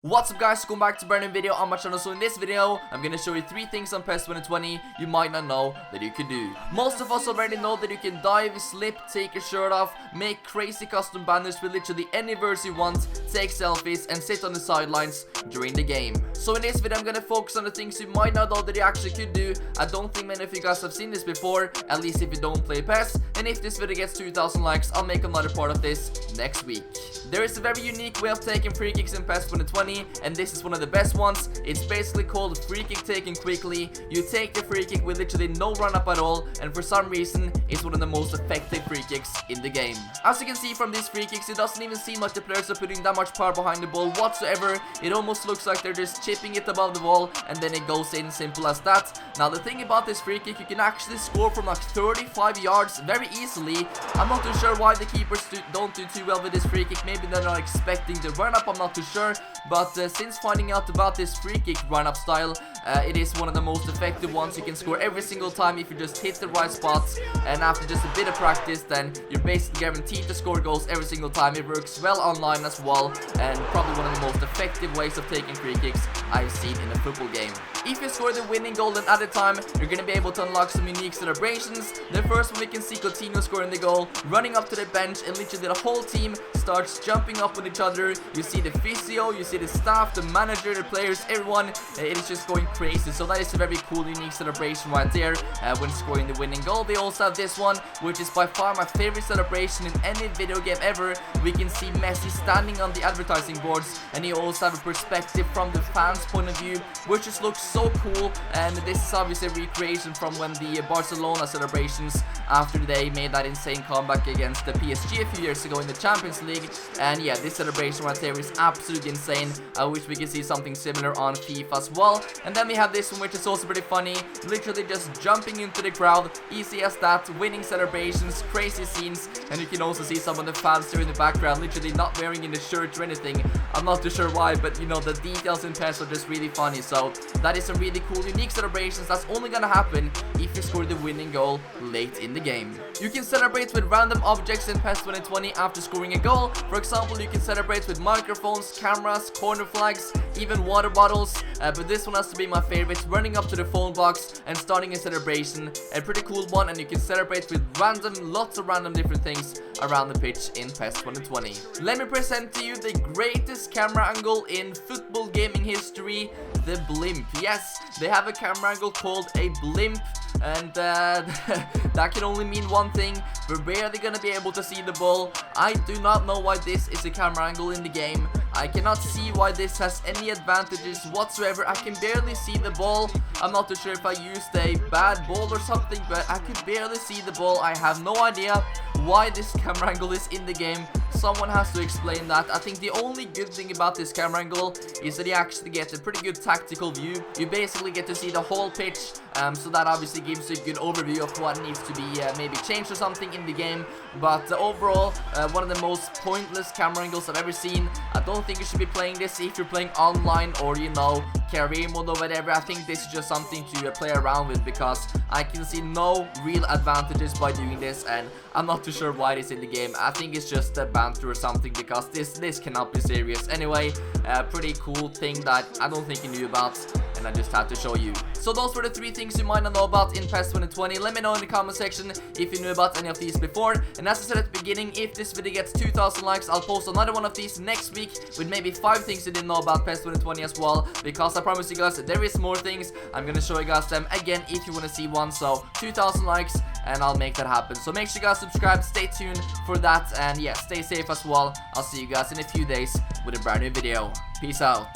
What's up guys, welcome back to a brand new video on my channel. So in this video, I'm gonna show you 3 things on PES 2020 you might not know that you can do. Most of us already know that you can dive, slip, take your shirt off, make crazy custom banners with literally any verse you want, take selfies, and sit on the sidelines during the game. So in this video, I'm gonna focus on the things you might not know that you actually could do. I don't think many of you guys have seen this before, at least if you don't play PES. And if this video gets 2,000 likes, I'll make another part of this next week. There is a very unique way of taking free kicks in PES 2020, and this is one of the best ones. It's basically called Freekick Taking quickly. You take the free kick with literally no run up at all, and for some reason, it's one of the most effective free kicks in the game. As you can see from these free kicks, it doesn't even seem like the players are putting that much power behind the ball whatsoever. It almost looks like they're just chipping it above the wall, and then it goes in, simple as that. Now the thing about this free kick, you can actually score from like 35 yards very easily. I'm not too sure why the keepers don't do too well with this free kick. Maybe they're not expecting the run up, I'm not too sure. But since finding out about this free kick run up style, it is one of the most effective ones. You can score every single time if you just hit the right spots, and after just a bit of practice, then you're basically guaranteed to score goals every single time. It works well online as well, and probably one of the most effective ways of taking free kicks I've seen in a football game. If you score the winning goal, then at the time, you're going to be able to unlock some unique celebrations. The first one, we can see Coutinho scoring the goal, running up to the bench, and literally the whole team starts jumping up with each other. You see the physio, you see the staff, the manager, the players, everyone, it is just going crazy. So that is a very cool, unique celebration right there when scoring the winning goal. They also have this one, which is by far my favorite celebration in any video game ever. We can see Messi standing on the advertising boards, and he also have a perspective from the fans' point of view, which just looks so cool. And this is obviously a recreation from when the Barcelona celebrations after they made that insane comeback against the PSG a few years ago in the Champions League. And yeah, this celebration right there is absolutely insane. I wish we could see something similar on FIFA as well. And then we have this one, which is also pretty funny, literally just jumping into the crowd, easy as that, winning celebrations, crazy scenes. And you can also see some of the fans there in the background, literally not wearing any shirt or anything. I'm not too sure why, but you know, the details in PES are just really funny. So that is some really cool, unique celebrations that's only gonna happen if you score the winning goal late in the game. You can celebrate with random objects in PES 2020 after scoring a goal. For example, you can celebrate with microphones, cameras, corner flags, even water bottles. But this one has to be my favorite, running up to the phone box and starting a celebration. A pretty cool one, and you can celebrate with lots of random different things around the pitch in PES 2020. Let me present to you the greatest camera angle in football gaming history, the Blimp. Yes, they have a camera angle called a Blimp, and that can only mean one thing: we're barely gonna be able to see the ball. I do not know why this is a camera angle in the game. I cannot see why this has any advantages whatsoever. I can barely see the ball. I'm not too sure if I used a bad ball or something, but I could barely see the ball. I have no idea why this camera angle is in the game. Someone has to explain that. I think the only good thing about this camera angle is that you actually get a pretty good tactical view. You basically get to see the whole pitch, so that obviously gives you a good overview of what needs to be maybe changed or something in the game. But overall, one of the most pointless camera angles I've ever seen. I don't think you should be playing this if you're playing online or, you know, career mode or whatever. I think this is just something to play around with, because I can see no real advantages by doing this, and I'm not too sure why it is in the game. I think it's just a banter or something, because this cannot be serious. Anyway, a pretty cool thing that I don't think you knew about, and I just had to show you. So those were the 3 things you might not know about in PES 2020. Let me know in the comment section if you knew about any of these before. And as I said at the beginning, if this video gets 2,000 likes, I'll post another one of these next week with maybe 5 things you didn't know about PES 2020 as well, because I promise you guys that there is more things. I'm gonna show you guys them again if you want to see one. So 2,000 likes and I'll make that happen. So make sure you guys subscribe, stay tuned for that, and yeah, stay safe as well. I'll see you guys in a few days with a brand new video. Peace out.